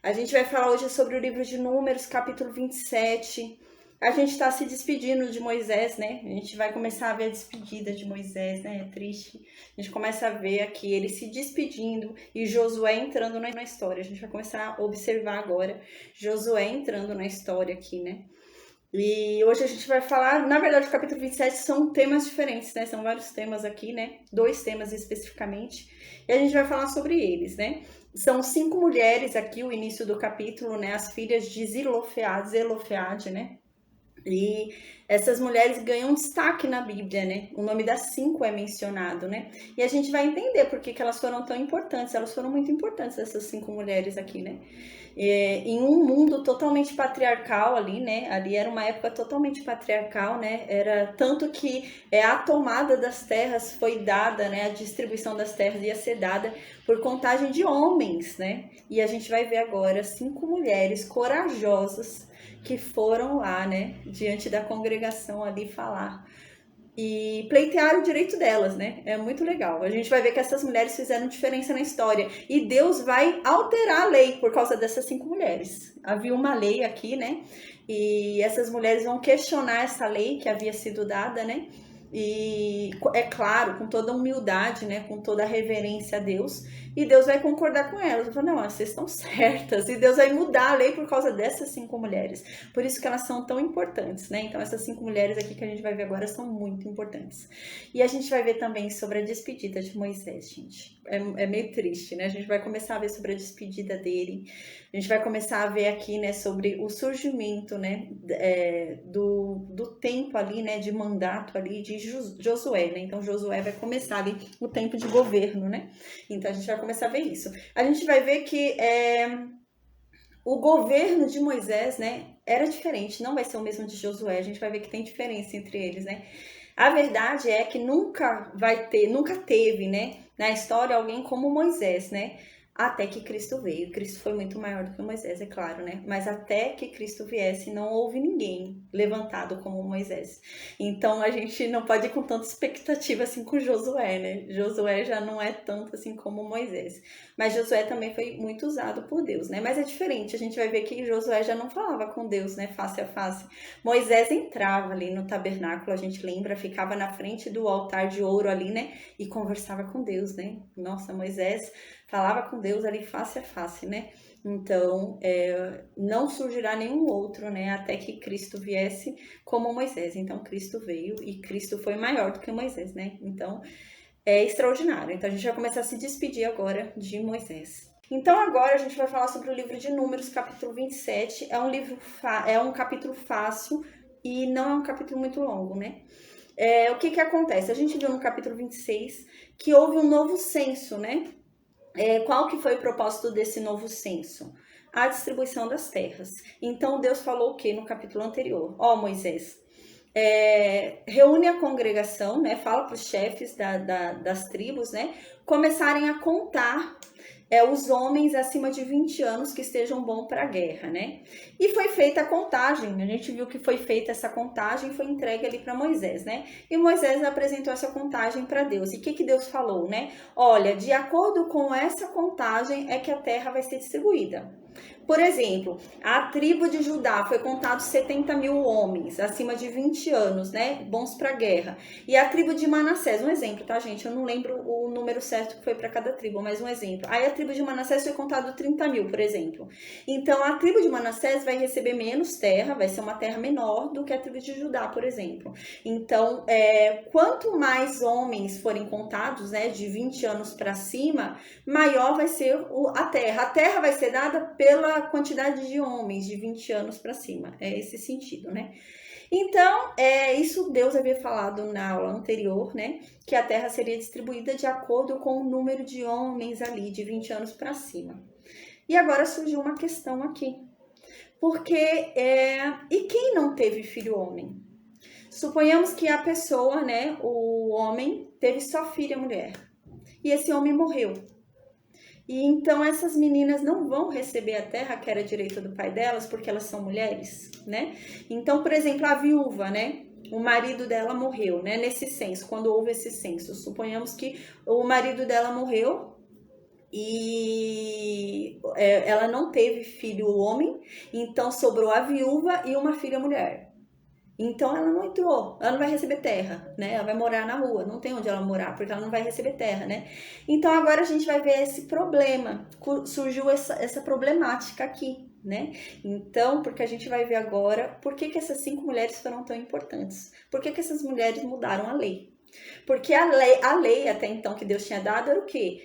A gente vai falar hoje sobre o livro de Números, capítulo 27. A gente está se despedindo de Moisés, né? A gente vai começar a ver a despedida de Moisés, né? É triste. A gente começa a ver aqui ele se despedindo e Josué entrando na história. A gente vai começar a observar agora Josué entrando na história aqui, né? E hoje a gente vai falar, na verdade, o capítulo 27 são temas diferentes, né? São vários temas aqui, né? 2 temas especificamente. E a gente vai falar sobre eles, né? São 5 mulheres aqui, o início do capítulo, né? As filhas de Zelofeade, né? E essas mulheres ganham destaque na Bíblia, né? O nome das 5 é mencionado, né? E a gente vai entender por que elas foram tão importantes. Elas foram muito importantes, essas 5 mulheres aqui, né? Em um mundo totalmente patriarcal ali, né? Ali era uma época totalmente patriarcal, né? Era tanto que a tomada das terras foi dada, né? A distribuição das terras ia ser dada por contagem de homens, né? E a gente vai ver agora 5 mulheres corajosas que foram lá, né, diante da congregação ali falar e pleitear o direito delas, né? É muito legal. A gente vai ver que essas mulheres fizeram diferença na história e Deus vai alterar a lei por causa dessas 5 mulheres. Havia uma lei aqui, né? E essas mulheres vão questionar essa lei que havia sido dada, né? E é claro, com toda a humildade, né, com toda a reverência a Deus, e Deus vai concordar com elas. Eu falo, não, vocês estão certas, e Deus vai mudar a lei por causa dessas 5 mulheres. Por isso que elas são tão importantes, né? Então essas 5 mulheres aqui que a gente vai ver agora são muito importantes. E a gente vai ver também sobre a despedida de Moisés, gente. É meio triste, né? A gente vai começar a ver sobre a despedida dele. A gente vai começar a ver aqui, né, sobre o surgimento, né, do tempo ali, né, de mandato ali de Josué, né? Então Josué vai começar ali o tempo de governo, né? Então a gente vai começar a ver isso. A gente vai ver que o governo de Moisés, né, era diferente, não vai ser o mesmo de Josué. A gente vai ver que tem diferença entre eles, né? A verdade é que nunca teve, né, na história alguém como Moisés, né? Até que Cristo veio. Cristo foi muito maior do que Moisés, é claro, né? Mas até que Cristo viesse, não houve ninguém levantado como Moisés. Então a gente não pode ir com tanta expectativa assim com Josué, né? Josué já não é tanto assim como Moisés. Mas Josué também foi muito usado por Deus, né? Mas é diferente, a gente vai ver que Josué já não falava com Deus, né? Face a face. Moisés entrava ali no tabernáculo, a gente lembra, ficava na frente do altar de ouro ali, né? E conversava com Deus, né? Nossa, Moisés falava com Deus ali face a face, né? Então, não surgirá nenhum outro, né? Até que Cristo viesse como Moisés. Então, Cristo veio e Cristo foi maior do que Moisés, né? Então, é extraordinário. Então, a gente vai começar a se despedir agora de Moisés. Então, agora a gente vai falar sobre o livro de Números, capítulo 27. É um capítulo fácil e não é um capítulo muito longo, né? O que acontece? A gente viu no capítulo 26 que houve um novo censo, né? Qual que foi o propósito desse novo censo? A distribuição das terras. Então, Deus falou o que no capítulo anterior? Moisés, reúne a congregação, né? Fala para os chefes das tribos, né? Começarem a contar os homens acima de 20 anos que estejam bons para a guerra, né? E foi feita a contagem, a gente viu que foi feita essa contagem, foi entregue ali para Moisés, né? E Moisés apresentou essa contagem para Deus. E o que Deus falou, né? Olha, de acordo com essa contagem é que a terra vai ser distribuída. Por exemplo, a tribo de Judá foi contado 70 mil homens, acima de 20 anos, né? Bons para guerra. E a tribo de Manassés, um exemplo, tá, gente? Eu não lembro o número certo que foi para cada tribo, mas um exemplo. Aí a tribo de Manassés foi contado 30 mil, por exemplo. Então, a tribo de Manassés vai receber menos terra, vai ser uma terra menor do que a tribo de Judá, por exemplo. Então, quanto mais homens forem contados, né, de 20 anos para cima, maior vai ser a terra. A terra vai ser dada pela quantidade de homens de 20 anos para cima. É esse sentido, né? Então, isso Deus havia falado na aula anterior, né? Que a terra seria distribuída de acordo com o número de homens ali, de 20 anos para cima. E agora surgiu uma questão aqui. Porque, e quem não teve filho homem? Suponhamos que a pessoa, né, o homem, teve só filha mulher. E esse homem morreu. E então essas meninas não vão receber a terra que era direito do pai delas, porque elas são mulheres, né? Então, por exemplo, a viúva, né? O marido dela morreu, né? Nesse censo, quando houve esse censo. Suponhamos que o marido dela morreu e ela não teve filho homem, então sobrou a viúva e uma filha mulher. Então ela não entrou, ela não vai receber terra, né? Ela vai morar na rua, não tem onde ela morar, porque ela não vai receber terra, né? Então agora a gente vai ver esse problema, surgiu essa problemática aqui, né? Então, porque a gente vai ver agora por que essas 5 mulheres foram tão importantes, por que essas mulheres mudaram a lei. Porque a lei até então que Deus tinha dado era o quê?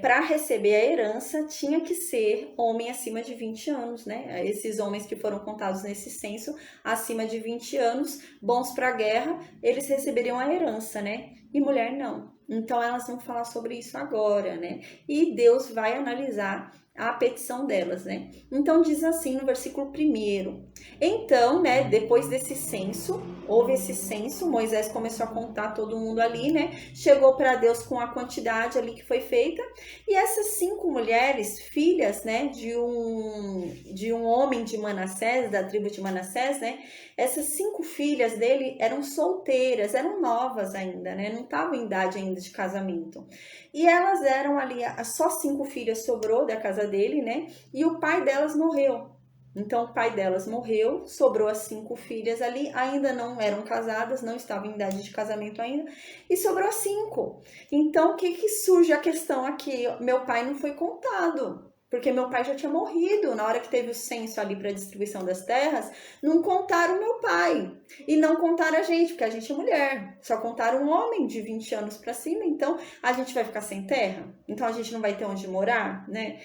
Para receber a herança tinha que ser homem acima de 20 anos, né? Esses homens que foram contados nesse censo, acima de 20 anos, bons para a guerra, eles receberiam a herança, né? E mulher não. Então elas vão falar sobre isso agora, né? E Deus vai analisar a petição delas, né? Então diz assim no versículo 1. Então, né, depois desse censo, houve esse censo, Moisés começou a contar todo mundo ali, né? Chegou para Deus com a quantidade ali que foi feita. E essas 5 mulheres, filhas, né, de um homem de Manassés, da tribo de Manassés, né? Essas 5 filhas dele eram solteiras, eram novas ainda, né? Não estavam em idade ainda de casamento. E elas eram ali, só 5 filhas sobrou da casa dele, né? E o pai delas morreu. Então o pai delas morreu, sobrou as 5 filhas ali, ainda não eram casadas, não estavam em idade de casamento ainda, e sobrou as 5. Então o que surge a questão aqui? Meu pai não foi contado. Porque meu pai já tinha morrido na hora que teve o censo ali para a distribuição das terras, não contaram meu pai. E não contaram a gente, porque a gente é mulher. Só contaram um homem de 20 anos para cima, então a gente vai ficar sem terra? Então a gente não vai ter onde morar, né?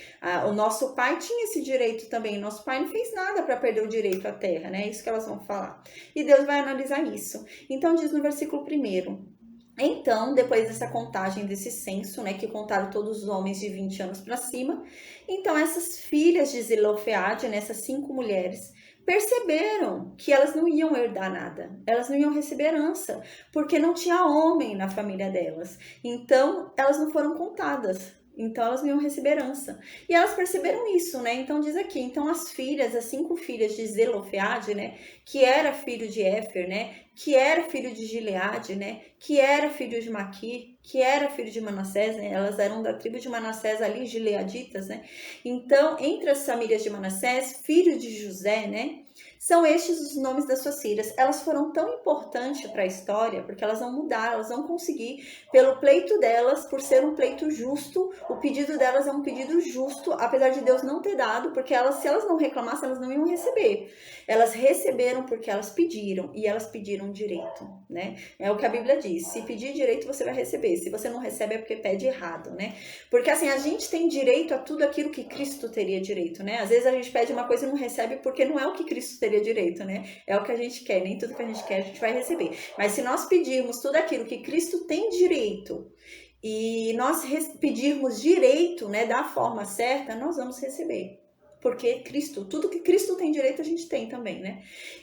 O nosso pai tinha esse direito também. Nosso pai não fez nada para perder o direito à terra, né? É isso que elas vão falar. E Deus vai analisar isso. Então diz no versículo 1. Então, depois dessa contagem, desse censo, né, que contaram todos os homens de 20 anos para cima, então essas filhas de Zelofeade, né, essas 5 mulheres, perceberam que elas não iam herdar nada, elas não iam receber herança, porque não tinha homem na família delas. Então, elas não foram contadas. Então elas não iam receber herança. E elas perceberam isso, né? Então diz aqui, então as 5 filhas de Zelofeade, né? Que era filho de Éfer, né? Que era filho de Gileade, né? Que era filho de Maquir, que era filho de Manassés, né? Elas eram da tribo de Manassés ali, gileaditas, né? Então, entre as famílias de Manassés, filho de José, né? São estes os nomes das suas filhas. Elas foram tão importantes para a história, porque elas vão mudar, elas vão conseguir, pelo pleito delas, por ser um pleito justo, o pedido delas é um pedido justo, apesar de Deus não ter dado, porque se elas não reclamassem, elas não iam receber. Elas receberam porque elas pediram, e elas pediram direito, né? É o que a Bíblia diz, se pedir direito, você vai receber. Se você não recebe, é porque pede errado, né? Porque assim, a gente tem direito a tudo aquilo que Cristo teria direito, né? Às vezes a gente pede uma coisa e não recebe porque não é o que Cristo teria direito, né? É o que a gente quer, nem tudo que a gente quer a gente vai receber. Mas se nós pedirmos tudo aquilo que Cristo tem direito e nós pedirmos direito, né, da forma certa, nós vamos receber. Porque Cristo, tudo que Cristo tem direito, a gente tem também, né?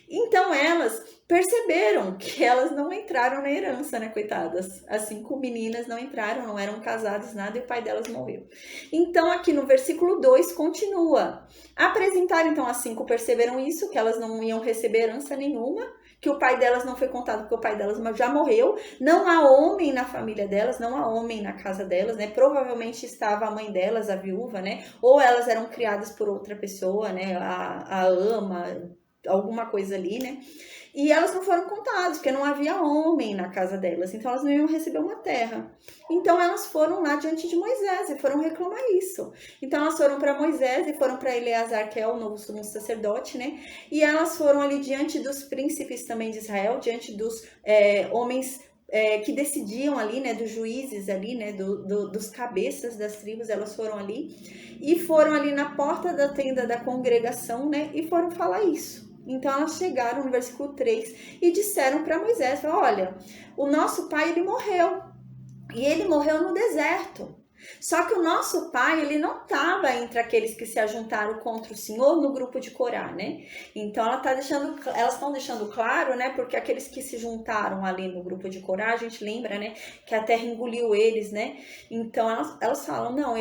Então elas perceberam que elas não entraram na herança, né, coitadas? As 5 meninas não entraram, não eram casadas, nada, e o pai delas morreu. Então aqui no versículo 2 continua. Apresentaram então as 5, perceberam isso, que elas não iam receber herança nenhuma, que o pai delas não foi contado porque o pai delas já morreu, não há homem na família delas, não há homem na casa delas, né? Provavelmente estava a mãe delas, a viúva, né? Ou elas eram criadas por outra pessoa, né? A ama, alguma coisa ali, né? E elas não foram contadas, porque não havia homem na casa delas, então elas não iam receber uma terra. Então elas foram lá diante de Moisés e foram reclamar isso. Então elas foram para Moisés e foram para Eleazar, que é o novo sumo sacerdote, né? E elas foram ali diante dos príncipes também de Israel, diante dos homens que decidiam ali, né, dos juízes ali, né, dos cabeças das tribos, elas foram ali e foram ali na porta da tenda da congregação, né, e foram falar isso. Então elas chegaram no versículo 3 e disseram para Moisés, olha, o nosso pai ele morreu, e ele morreu no deserto. Só que o nosso pai, ele não estava entre aqueles que se ajuntaram contra o Senhor no grupo de Corá, né? Então elas estão deixando claro, né? Porque aqueles que se juntaram ali no grupo de Corá, a gente lembra, né? Que a terra engoliu eles, né? Então elas falam, não,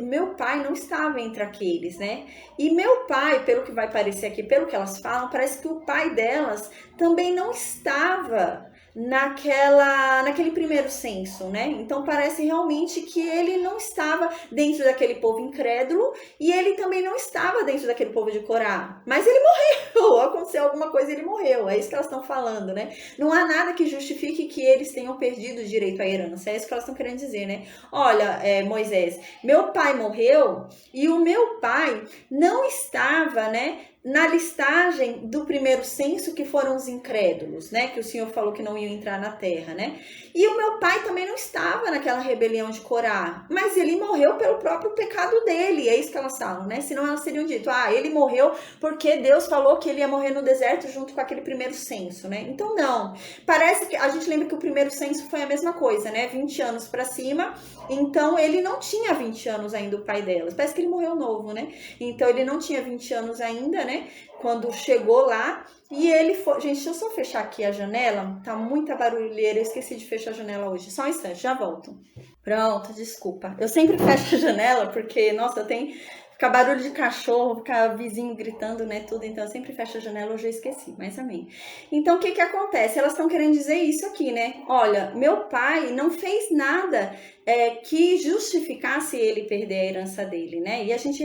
meu pai não estava entre aqueles, né? E meu pai, pelo que vai parecer aqui, pelo que elas falam, parece que o pai delas também não estava naquele primeiro censo, né? Então parece realmente que ele não estava dentro daquele povo incrédulo e ele também não estava dentro daquele povo de Corá. Mas ele morreu, aconteceu alguma coisa e ele morreu. É isso que elas estão falando, né? Não há nada que justifique que eles tenham perdido o direito à herança. É isso que elas estão querendo dizer, né? Olha, Moisés, meu pai morreu e o meu pai não estava, né, na listagem do primeiro censo, que foram os incrédulos, né? Que o Senhor falou que não iam entrar na terra, né? E o meu pai também não estava naquela rebelião de Corá, mas ele morreu pelo próprio pecado dele. É isso que elas falam, né? Senão elas teriam dito, ele morreu porque Deus falou que ele ia morrer no deserto junto com aquele primeiro censo, né? Então não. Parece que a gente lembra que o primeiro censo foi a mesma coisa, né? 20 anos para cima. Então ele não tinha 20 anos ainda, o pai delas. Parece que ele morreu novo, né? Então ele não tinha 20 anos ainda, né? Quando chegou lá, e ele foi... Gente, deixa eu só fechar aqui a janela, tá muita barulheira, eu esqueci de fechar a janela hoje, só um instante, já volto. Pronto, desculpa. Eu sempre fecho a janela, porque, nossa, fica barulho de cachorro, fica vizinho gritando, né, tudo, então eu sempre fecho a janela, hoje eu esqueci, mas amém. Então, o que acontece? Elas estão querendo dizer isso aqui, né? Olha, meu pai não fez nada que justificasse ele perder a herança dele, né? E a gente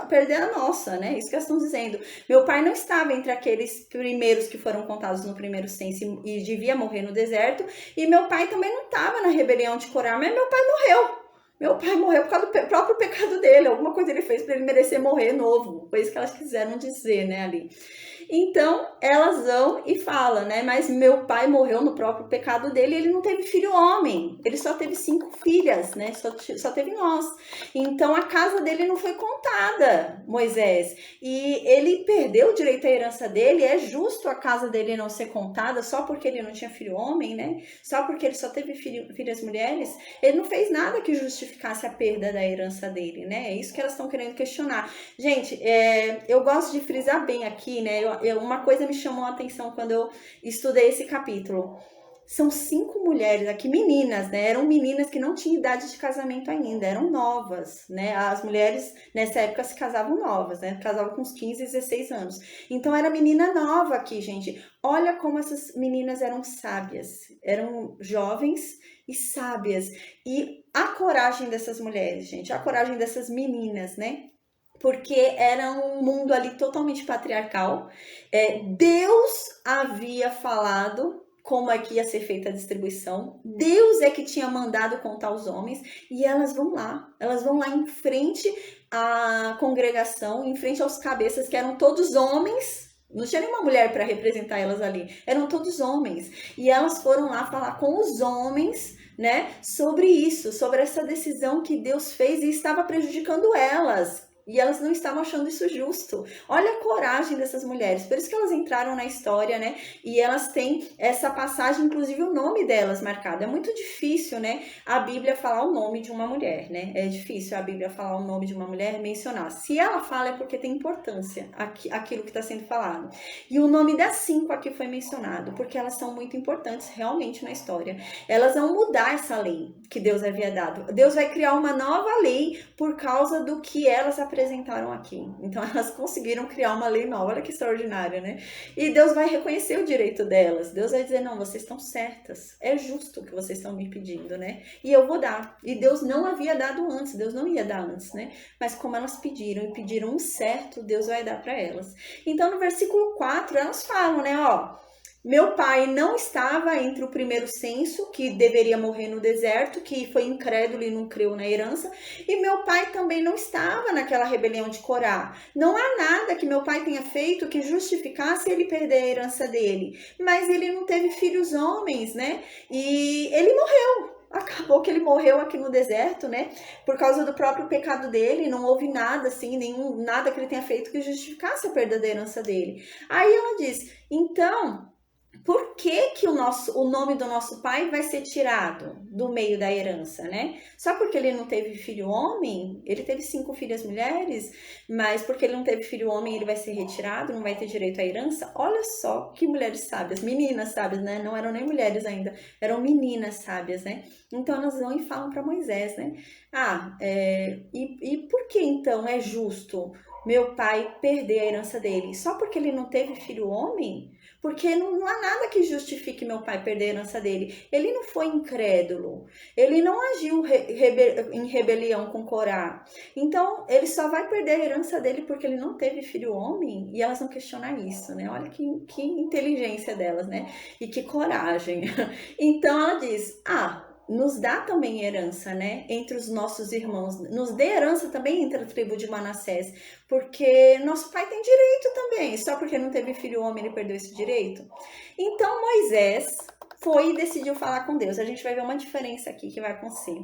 perder a nossa, né? Isso que elas estão dizendo. Meu pai não estava entre aqueles primeiros que foram contados no primeiro censo e devia morrer no deserto, e meu pai também não estava na rebelião de Corá, mas meu pai morreu. Meu pai morreu por causa do próprio pecado dele. Alguma coisa ele fez para ele merecer morrer novo. Foi isso que elas quiseram dizer, né, ali. Então, elas vão e falam, né? Mas meu pai morreu no próprio pecado dele e ele não teve filho homem. Ele só teve 5 filhas, né? Só teve nós. Então, a casa dele não foi contada, Moisés. E ele perdeu o direito à herança dele. É justo a casa dele não ser contada só porque ele não tinha filho homem, né? Só porque ele só teve filhas mulheres. Ele não fez nada que justificasse a perda da herança dele, né? É isso que elas estão querendo questionar. Gente, eu gosto de frisar bem aqui, né? Uma coisa me chamou a atenção quando eu estudei esse capítulo. São 5 mulheres aqui, meninas, né? Eram meninas que não tinham idade de casamento ainda, eram novas, né? As mulheres nessa época se casavam novas, né? Casavam com uns 15, 16 anos. Então era menina nova aqui, gente. Olha como essas meninas eram sábias, eram jovens e sábias. E a coragem dessas mulheres, gente, a coragem dessas meninas, né? Porque era um mundo ali totalmente patriarcal. Deus havia falado como é que ia ser feita a distribuição. Deus é que tinha mandado contar os homens. E elas vão lá em frente à congregação, em frente aos cabeças, que eram todos homens. Não tinha nenhuma mulher para representar elas ali. Eram todos homens. E elas foram lá falar com os homens, né, sobre isso, sobre essa decisão que Deus fez e estava prejudicando elas. E elas não estavam achando isso justo. Olha a coragem dessas mulheres. Por isso que elas entraram na história, né? E elas têm essa passagem, inclusive o nome delas marcado. É muito difícil, né? A Bíblia falar o nome de uma mulher, né? É difícil a Bíblia falar o nome de uma mulher, mencionar. Se ela fala é porque tem importância aquilo que está sendo falado. E o nome das 5 aqui foi mencionado, porque elas são muito importantes realmente na história. Elas vão mudar essa lei que Deus havia dado. Deus vai criar uma nova lei por causa do que elas apresentaram aqui. Então elas conseguiram criar uma lei nova, olha que extraordinária, né? E Deus vai reconhecer o direito delas. Deus vai dizer, não, vocês estão certas. É justo o que vocês estão me pedindo, né? E eu vou dar. E Deus não havia dado antes, Deus não ia dar antes, né? Mas como elas pediram e pediram um certo, Deus vai dar para elas. Então no versículo 4, elas falam, né, ó, meu pai não estava entre o primeiro censo, que deveria morrer no deserto, que foi incrédulo e não creu na herança. E meu pai também não estava naquela rebelião de Corá. Não há nada que meu pai tenha feito que justificasse ele perder a herança dele. Mas ele não teve filhos homens, né? E ele morreu. Acabou que ele morreu aqui no deserto, né? Por causa do próprio pecado dele, não houve nada assim, nada que ele tenha feito que justificasse a perda da herança dele. Aí ela diz, então, por que que o nome do nosso pai vai ser tirado do meio da herança, né? Só porque ele não teve filho homem, ele teve 5 filhas mulheres, mas porque ele não teve filho homem, ele vai ser retirado, não vai ter direito à herança? Olha só que mulheres sábias, meninas sábias, né? Não eram nem mulheres ainda, eram meninas sábias, né? Então elas vão e falam para Moisés, né? E por que então é justo meu pai perder a herança dele? Só porque ele não teve filho homem? Porque não há nada que justifique meu pai perder a herança dele. Ele não foi incrédulo. Ele não agiu em rebelião com Corá. Então, ele só vai perder a herança dele porque ele não teve filho homem? E elas vão questionar isso, né? Olha que inteligência delas, né? E que coragem. Então, ela diz, nos dá também herança, né? Entre os nossos irmãos. Nos dê herança também entre a tribo de Manassés. Porque nosso pai tem direito também. Só porque não teve filho homem, ele perdeu esse direito. Então, Moisés foi e decidiu falar com Deus. A gente vai ver uma diferença aqui que vai acontecer.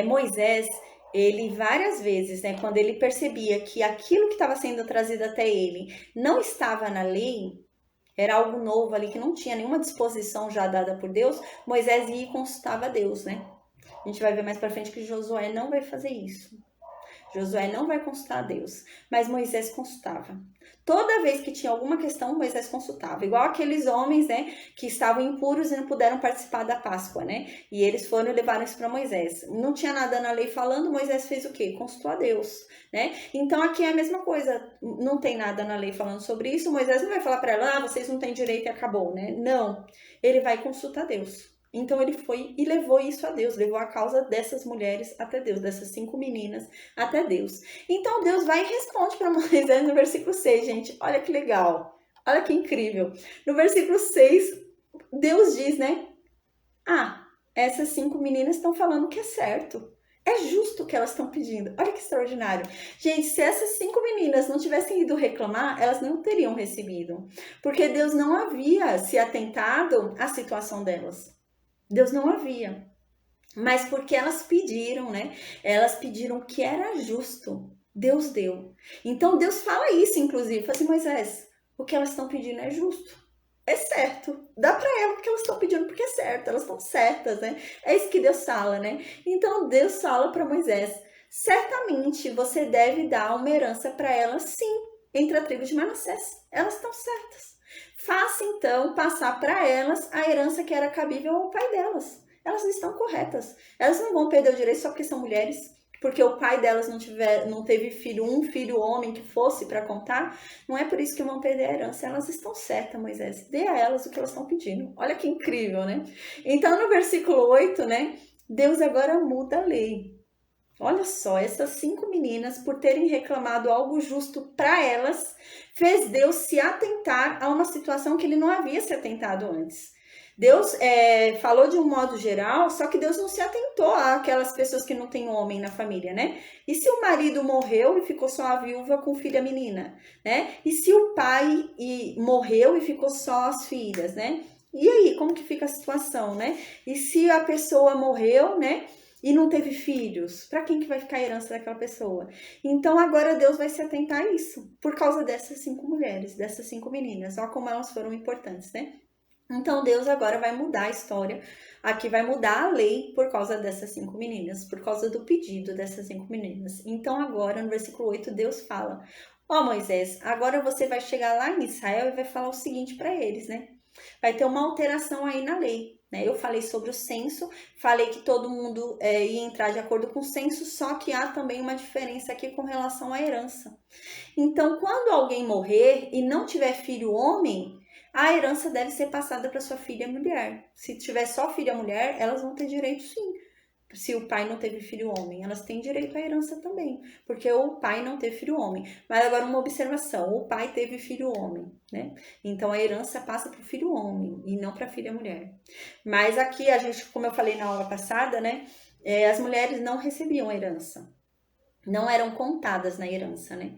Moisés, ele várias vezes, né? Quando ele percebia que aquilo que estava sendo trazido até ele não estava na lei, era algo novo ali, que não tinha nenhuma disposição já dada por Deus, Moisés ia e consultava Deus, né? A gente vai ver mais pra frente que Josué não vai fazer isso. Josué não vai consultar a Deus, mas Moisés consultava. Toda vez que tinha alguma questão, Moisés consultava. Igual aqueles homens, né, que estavam impuros e não puderam participar da Páscoa, né? E eles foram e levaram isso para Moisés. Não tinha nada na lei falando, Moisés fez o quê? Consultou a Deus, né? Então aqui é a mesma coisa. Não tem nada na lei falando sobre isso. Moisés não vai falar para ela, vocês não têm direito e acabou, né? Não. Ele vai consultar Deus. Então ele foi e levou isso a Deus, levou a causa dessas mulheres até Deus, dessas 5 meninas até Deus. Então Deus vai e responde para Moisés no versículo 6, gente. Olha que legal, olha que incrível. No versículo 6, Deus diz, né? Essas 5 meninas estão falando que é certo. É justo o que elas estão pedindo. Olha que extraordinário. Gente, se essas 5 meninas não tivessem ido reclamar, elas não teriam recebido. Porque Deus não havia se atentado à situação delas. Deus não havia, mas porque elas pediram, né? Elas pediram que era justo, Deus deu. Então Deus fala isso, inclusive, fala assim, Moisés, o que elas estão pedindo é justo, é certo, dá para elas o que elas estão pedindo porque é certo, elas estão certas, né? É isso que Deus fala, né? Então Deus fala para Moisés, certamente você deve dar uma herança para elas, sim, entre a tribo de Manassés, elas estão certas. Faça então passar para elas a herança que era cabível ao pai delas. Elas estão corretas. Elas não vão perder o direito só porque são mulheres, porque o pai delas não teve filho, um filho homem que fosse para contar. Não é por isso que vão perder a herança. Elas estão certas, Moisés. Dê a elas o que elas estão pedindo. Olha que incrível, né? Então, no versículo 8, né? Deus agora muda a lei. Olha só, essas 5 meninas, por terem reclamado algo justo para elas, fez Deus se atentar a uma situação que ele não havia se atentado antes. Deus falou de um modo geral, só que Deus não se atentou àquelas pessoas que não têm homem na família, né? E se o marido morreu e ficou só a viúva com filha menina, né? E se o pai morreu e ficou só as filhas, né? E aí, como que fica a situação, né? E se a pessoa morreu, né? E não teve filhos, para quem que vai ficar a herança daquela pessoa? Então agora Deus vai se atentar a isso, por causa dessas 5 mulheres, dessas 5 meninas, olha como elas foram importantes, né? Então Deus agora vai mudar a história, aqui vai mudar a lei por causa dessas 5 meninas, por causa do pedido dessas 5 meninas. Então agora no versículo 8 Deus fala, Moisés, agora você vai chegar lá em Israel e vai falar o seguinte para eles, né? Vai ter uma alteração aí na lei. Eu falei sobre o censo, falei que todo mundo ia entrar de acordo com o censo, só que há também uma diferença aqui com relação à herança. Então, quando alguém morrer e não tiver filho homem, a herança deve ser passada para sua filha mulher. Se tiver só filha mulher, elas vão ter direito sim. Se o pai não teve filho homem, elas têm direito à herança também, porque o pai não teve filho homem. Mas agora uma observação, o pai teve filho homem, né? Então a herança passa para o filho homem e não para a filha mulher. Mas aqui a gente, como eu falei na aula passada, né? As mulheres não recebiam herança, não eram contadas na herança, né?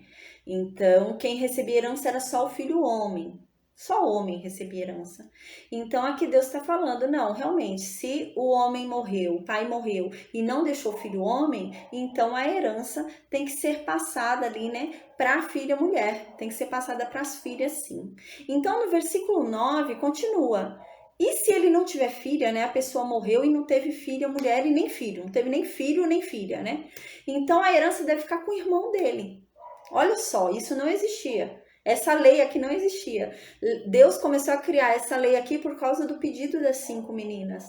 Então quem recebia herança era só o filho homem. Só o homem recebia herança. Então aqui Deus está falando, não, realmente, se o homem morreu, o pai morreu e não deixou filho homem, então a herança tem que ser passada ali, né, para a filha mulher, tem que ser passada para as filhas sim. Então no versículo 9 continua, e se ele não tiver filha, né, a pessoa morreu e não teve filha mulher e nem filho, não teve nem filho nem filha, né, então a herança deve ficar com o irmão dele. Olha só, isso não existia. Essa lei aqui não existia. Deus começou a criar essa lei aqui por causa do pedido das 5 meninas.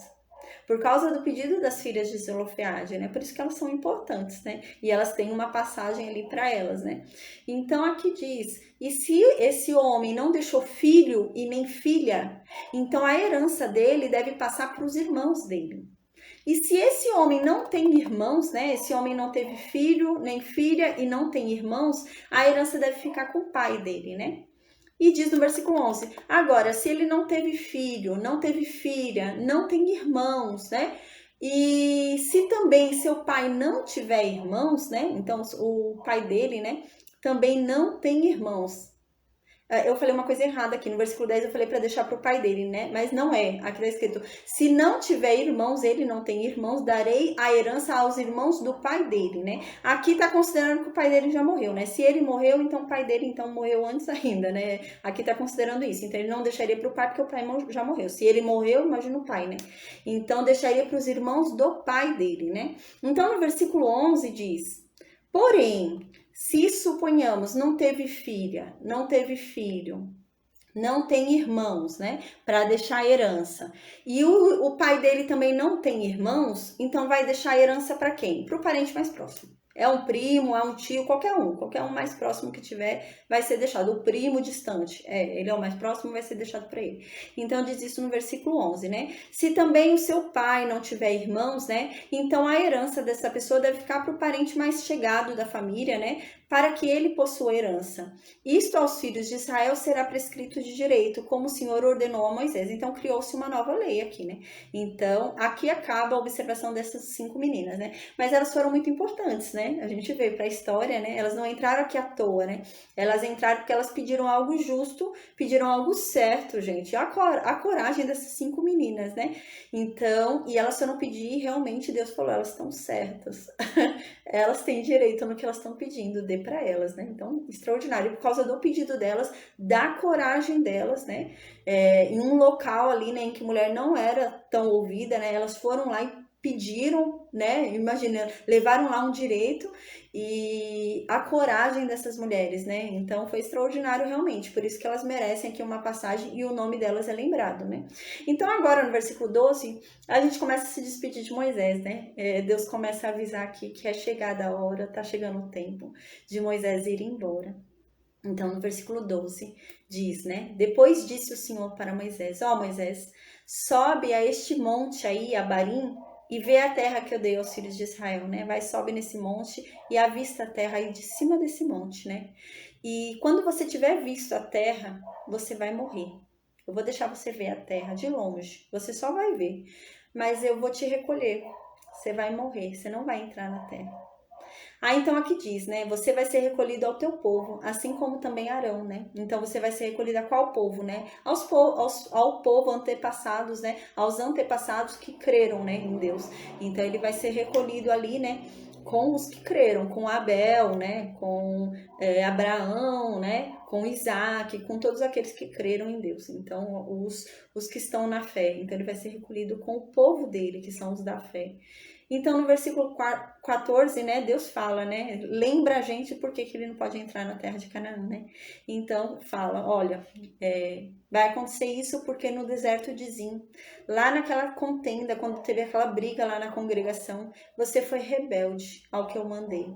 Por causa do pedido das filhas de Zelofeade, né? Por isso que elas são importantes, né? E elas têm uma passagem ali para elas, né? Então aqui diz: e se esse homem não deixou filho e nem filha, então a herança dele deve passar para os irmãos dele. E se esse homem não tem irmãos, né? Esse homem não teve filho nem filha e não tem irmãos, a herança deve ficar com o pai dele, né? E diz no versículo 11: agora, se ele não teve filho, não teve filha, não tem irmãos, né? E se também seu pai não tiver irmãos, né? Então o pai dele, né? Também não tem irmãos. Eu falei uma coisa errada aqui, no versículo 10 eu falei para deixar para o pai dele, né? Mas não é, aqui está escrito: se não tiver irmãos, ele não tem irmãos, darei a herança aos irmãos do pai dele, né? Aqui está considerando que o pai dele já morreu, né? Se ele morreu, então o pai dele então morreu antes ainda, né? Aqui está considerando isso, então ele não deixaria para o pai porque o pai já morreu. Se ele morreu, imagina o pai, né? Então deixaria para os irmãos do pai dele, né? Então no versículo 11 diz: porém, se suponhamos não teve filha, não teve filho, não tem irmãos, né, para deixar a herança, e o pai dele também não tem irmãos, então vai deixar a herança para quem? Para o parente mais próximo. É um primo, é um tio, qualquer um mais próximo que tiver vai ser deixado. O primo distante, ele é o mais próximo, vai ser deixado para ele. Então diz isso no versículo 11, né? Se também o seu pai não tiver irmãos, né? Então a herança dessa pessoa deve ficar para o parente mais chegado da família, né? Para que ele possua herança. Isto aos filhos de Israel será prescrito de direito, como o Senhor ordenou a Moisés. Então criou-se uma nova lei aqui, né? Então aqui acaba a observação dessas 5 meninas, né? Mas elas foram muito importantes, né? A gente vê para a história, né? Elas não entraram aqui à toa, né? Elas entraram porque elas pediram algo justo, pediram algo certo, gente. A coragem dessas 5 meninas, né? Então, e elas foram pedir e realmente Deus falou: elas estão certas. Elas têm direito no que elas estão pedindo, dê para elas, né? Então, extraordinário. Por causa do pedido delas, da coragem delas, né? Em um local ali, né, em que mulher não era tão ouvida, né? Elas foram lá e pediram, né? Imagina, levaram lá um direito e a coragem dessas mulheres, né? Então foi extraordinário realmente, por isso que elas merecem aqui uma passagem e o nome delas é lembrado, né? Então agora no versículo 12, a gente começa a se despedir de Moisés, né? Deus começa a avisar aqui que é chegada a hora, tá chegando o tempo de Moisés ir embora. Então no versículo 12 diz, né? Depois disse o Senhor para Moisés: ó Moisés, sobe a este monte aí, Abarim, e vê a terra que eu dei aos filhos de Israel, né? Vai, sobe nesse monte e avista a terra aí de cima desse monte, né? E quando você tiver visto a terra, você vai morrer. Eu vou deixar você ver a terra de longe, você só vai ver. Mas eu vou te recolher, você vai morrer, você não vai entrar na terra. Então aqui diz, né? Você vai ser recolhido ao teu povo, assim como também Arão, né? Então você vai ser recolhido a qual povo, né? Ao povo antepassados, né? Aos antepassados que creram, né? Em Deus. Então ele vai ser recolhido ali, né? Com os que creram, com Abel, né? Com Abraão, né? Com Isaac, com todos aqueles que creram em Deus. Então os que estão na fé. Então ele vai ser recolhido com o povo dele, que são os da fé. Então, no versículo 14, né, Deus fala, né, lembra a gente por que ele não pode entrar na terra de Canaã, né? Então, fala, olha, vai acontecer isso porque no deserto de Zim, lá naquela contenda, quando teve aquela briga lá na congregação, você foi rebelde ao que eu mandei.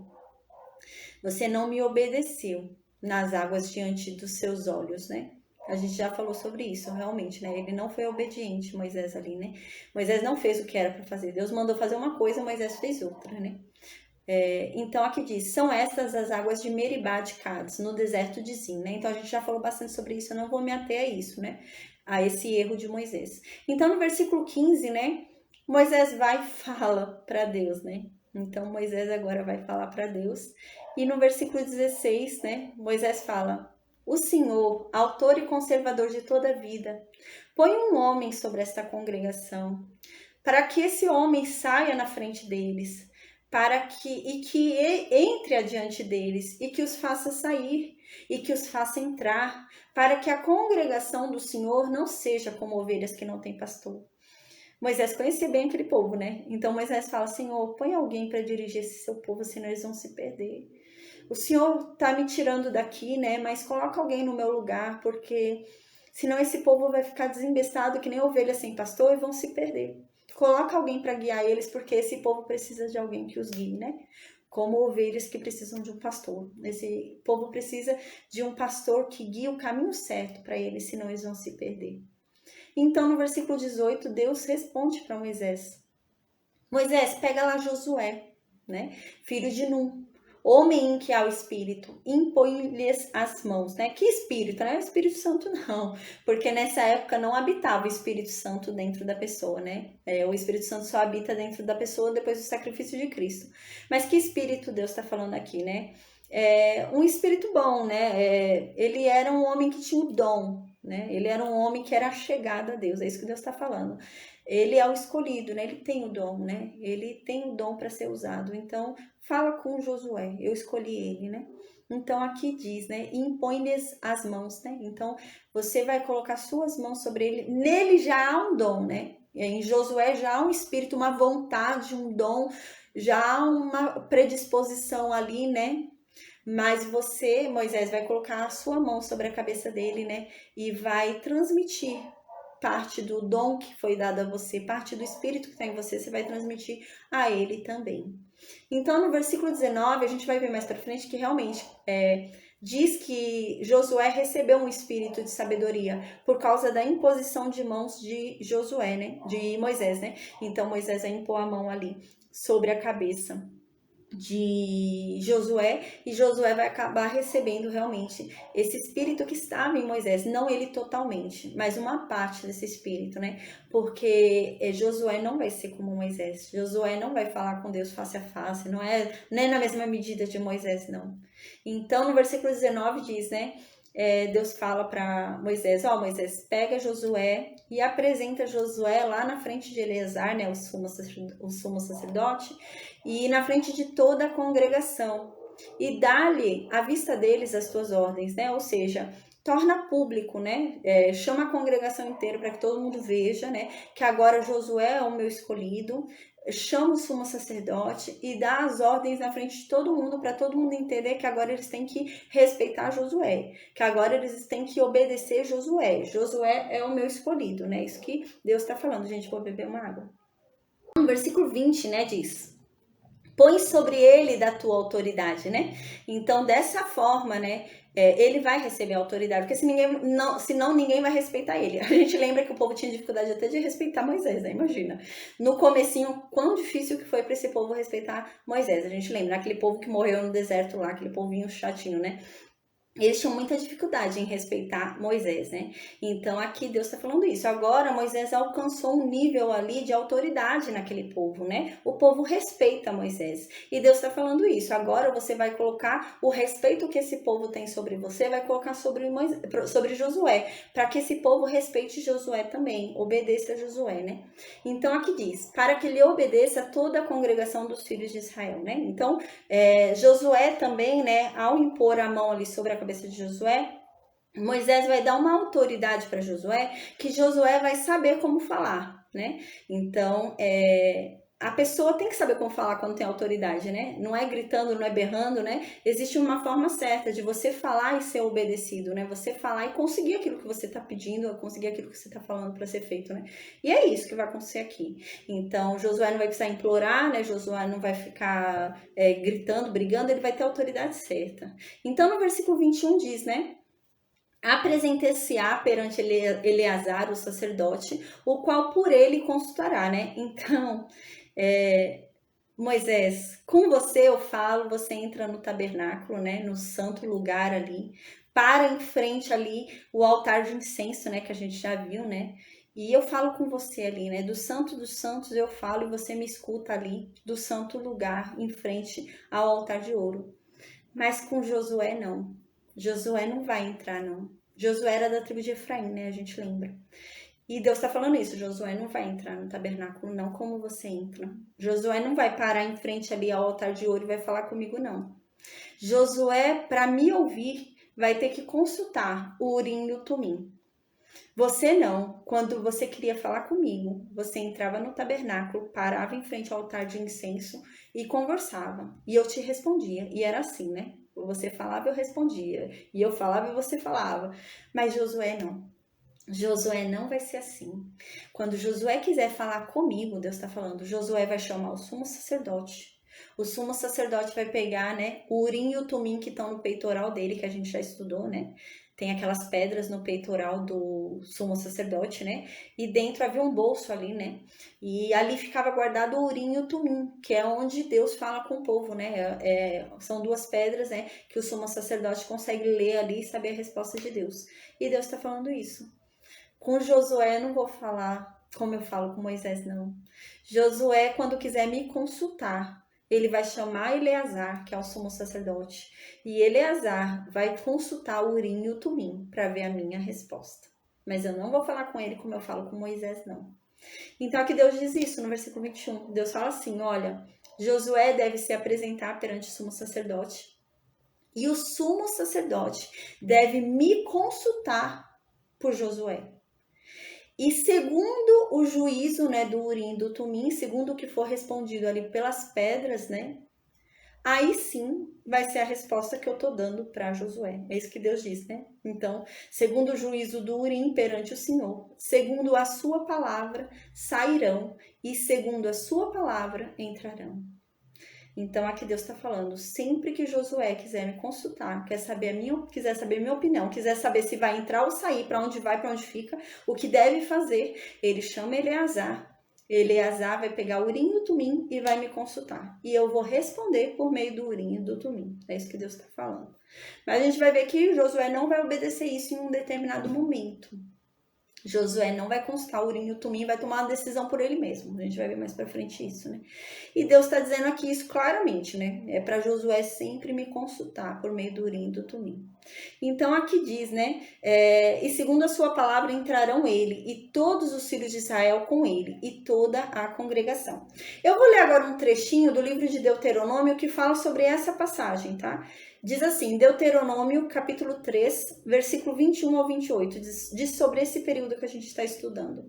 Você não me obedeceu nas águas diante dos seus olhos, né? A gente já falou sobre isso, realmente, né? Ele não foi obediente, Moisés ali, né? Moisés não fez o que era para fazer. Deus mandou fazer uma coisa, Moisés fez outra, né? Então aqui diz, são estas as águas de Meribá de Cádiz, no deserto de Zim, né? Então a gente já falou bastante sobre isso, eu não vou me ater a isso, né? A esse erro de Moisés. Então no versículo 15, né? Moisés vai e fala para Deus, né? Então Moisés agora vai falar para Deus. E no versículo 16, né? Moisés fala: o Senhor, autor e conservador de toda a vida, põe um homem sobre esta congregação, para que esse homem saia na frente deles, que entre adiante deles, e que os faça sair, e que os faça entrar, para que a congregação do Senhor não seja como ovelhas que não têm pastor. Moisés conhecia bem aquele povo, né? Então Moisés fala: Senhor, põe alguém para dirigir esse seu povo, senão eles vão se perder. O Senhor tá me tirando daqui, né? Mas coloca alguém no meu lugar, porque senão esse povo vai ficar desembestado que nem ovelha sem pastor e vão se perder. Coloca alguém para guiar eles, porque esse povo precisa de alguém que os guie, né? Como ovelhas que precisam de um pastor. Esse povo precisa de um pastor que guie o caminho certo para eles, senão eles vão se perder. Então, no versículo 18, Deus responde para Moisés. Moisés, pega lá Josué, né? Filho de Num, homem em que há o Espírito, impõe-lhes as mãos, né? Que Espírito? Não é o Espírito Santo, não. Porque nessa época não habitava o Espírito Santo dentro da pessoa, né? O Espírito Santo só habita dentro da pessoa depois do sacrifício de Cristo. Mas que Espírito Deus está falando aqui, né? Um Espírito bom, né? Ele era um homem que tinha o dom, né? Ele era um homem que era chegado a Deus. É isso que Deus está falando. Ele é o escolhido, né? Ele tem o dom, né? Ele tem o dom para ser usado. Então, fala com Josué, eu escolhi ele, né? Então, aqui diz, né? Impõe-lhes as mãos, né? Então, você vai colocar suas mãos sobre ele. Nele já há um dom, né? Em Josué já há um espírito, uma vontade, um dom, já há uma predisposição ali, né? Mas você, Moisés, vai colocar a sua mão sobre a cabeça dele, né? E vai transmitir parte do dom que foi dado a você, parte do espírito que está em você, você vai transmitir a ele também. Então, no versículo 19, a gente vai ver mais para frente que realmente diz que Josué recebeu um espírito de sabedoria por causa da imposição de mãos de Josué, né? De Moisés, né? Então, Moisés vai impor a mão ali sobre a cabeça de Josué, e Josué vai acabar recebendo realmente esse espírito que estava em Moisés, não ele totalmente, mas uma parte desse espírito, né? Porque Josué não vai ser como Moisés, Josué não vai falar com Deus face a face, não é nem na mesma medida de Moisés, não. Então, no versículo 19 diz, né? Deus fala para Moisés, Moisés, pega Josué e apresenta Josué lá na frente de Eleazar, né, o sumo sacerdote, e na frente de toda a congregação, e dá-lhe à vista deles as tuas ordens, né, ou seja, torna público, né, chama a congregação inteira para que todo mundo veja, né, que agora Josué é o meu escolhido, chama o sumo sacerdote e dá as ordens na frente de todo mundo, para todo mundo entender que agora eles têm que respeitar Josué, que agora eles têm que obedecer Josué. Josué é o meu escolhido, né? Isso que Deus está falando. Gente, vou beber uma água. No versículo 20, né, diz: põe sobre ele da tua autoridade, né? Então, dessa forma, né, ele vai receber a autoridade, porque senão ninguém vai respeitar ele. A gente lembra que o povo tinha dificuldade até de respeitar Moisés, né? Imagina. No comecinho, quão difícil que foi para esse povo respeitar Moisés. A gente lembra, aquele povo que morreu no deserto lá, aquele povinho chatinho, né? Eles tinham muita dificuldade em respeitar Moisés, né? Então aqui Deus está falando isso. Agora Moisés alcançou um nível ali de autoridade naquele povo, né? O povo respeita Moisés. E Deus está falando isso. Agora você vai colocar o respeito que esse povo tem sobre você, vai colocar sobre Josué, para que esse povo respeite Josué também, obedeça a Josué, né? Então aqui diz, para que ele obedeça a toda a congregação dos filhos de Israel, né? Então Josué também, né, ao impor a mão ali sobre a cabeça de Josué, Moisés vai dar uma autoridade para Josué, que Josué vai saber como falar, né? Então, a pessoa tem que saber como falar quando tem autoridade, né? Não é gritando, não é berrando, né? Existe uma forma certa de você falar e ser obedecido, né? Você falar e conseguir aquilo que você está pedindo, conseguir aquilo que você está falando para ser feito, né? E é isso que vai acontecer aqui. Então, Josué não vai precisar implorar, né? Josué não vai ficar gritando, brigando, ele vai ter a autoridade certa. Então, no versículo 21 diz, né? Apresentar-se-á perante Eleazar, o sacerdote, o qual por ele consultará, né? Então, Moisés, com você eu falo, você entra no tabernáculo, né? No santo lugar ali, para em frente ali o altar de incenso, né? Que a gente já viu, né? E eu falo com você ali, né? Do santo dos santos eu falo e você me escuta ali, do santo lugar, em frente ao altar de ouro. Mas com Josué não. Josué não vai entrar, não. Josué era da tribo de Efraim, né? A gente lembra. E Deus está falando isso, Josué não vai entrar no tabernáculo, não, como você entra. Josué não vai parar em frente ali ao altar de ouro e vai falar comigo, não. Josué, para me ouvir, vai ter que consultar o Urim e o Tumim. Você não, quando você queria falar comigo, você entrava no tabernáculo, parava em frente ao altar de incenso e conversava. E eu te respondia, e era assim, né? Você falava, eu respondia. E eu falava e você falava. Mas Josué não. Josué não vai ser assim. Quando Josué quiser falar comigo, Deus está falando, Josué vai chamar o sumo sacerdote. O sumo sacerdote vai pegar, né, o urim e o tumim que estão no peitoral dele, que a gente já estudou, né? Tem aquelas pedras no peitoral do sumo sacerdote, né? E dentro havia um bolso ali, né? E ali ficava guardado o urim e o tumim, que é onde Deus fala com o povo, né? São duas pedras, né? Que o sumo sacerdote consegue ler ali e saber a resposta de Deus. E Deus está falando isso. Com Josué eu não vou falar como eu falo com Moisés, não. Josué, quando quiser me consultar, ele vai chamar Eleazar, que é o sumo sacerdote, e Eleazar vai consultar o Urim e o Tumim para ver a minha resposta. Mas eu não vou falar com ele como eu falo com Moisés, não. Então aqui Deus diz isso no versículo 21. Deus fala assim, olha, Josué deve se apresentar perante o sumo sacerdote e o sumo sacerdote deve me consultar por Josué. E segundo o juízo, né, do Urim e do Tumim, segundo o que for respondido ali pelas pedras, né, aí sim vai ser a resposta que eu tô dando para Josué. É isso que Deus diz, né? Então, segundo o juízo do Urim perante o Senhor, segundo a sua palavra sairão e segundo a sua palavra entrarão. Então aqui Deus está falando, sempre que Josué quiser me consultar, quiser saber minha opinião, quiser saber se vai entrar ou sair, para onde vai, para onde fica, o que deve fazer, ele chama Eleazar. Eleazar vai pegar o Urim e o Tumim e vai me consultar. E eu vou responder por meio do Urim e do Tumim. É isso que Deus está falando. Mas a gente vai ver que Josué não vai obedecer isso em um determinado momento. Josué não vai consultar o Urim e o Tumim, vai tomar uma decisão por ele mesmo. A gente vai ver mais pra frente isso, né? E Deus está dizendo aqui isso claramente, né? É para Josué sempre me consultar por meio do Urim e do Tumim. Então aqui diz, né? E segundo a sua palavra entrarão ele e todos os filhos de Israel com ele e toda a congregação. Eu vou ler agora um trechinho do livro de Deuteronômio que fala sobre essa passagem, tá? Diz assim, Deuteronômio, capítulo 3, versículo 21 ao 28, diz sobre esse período que a gente está estudando.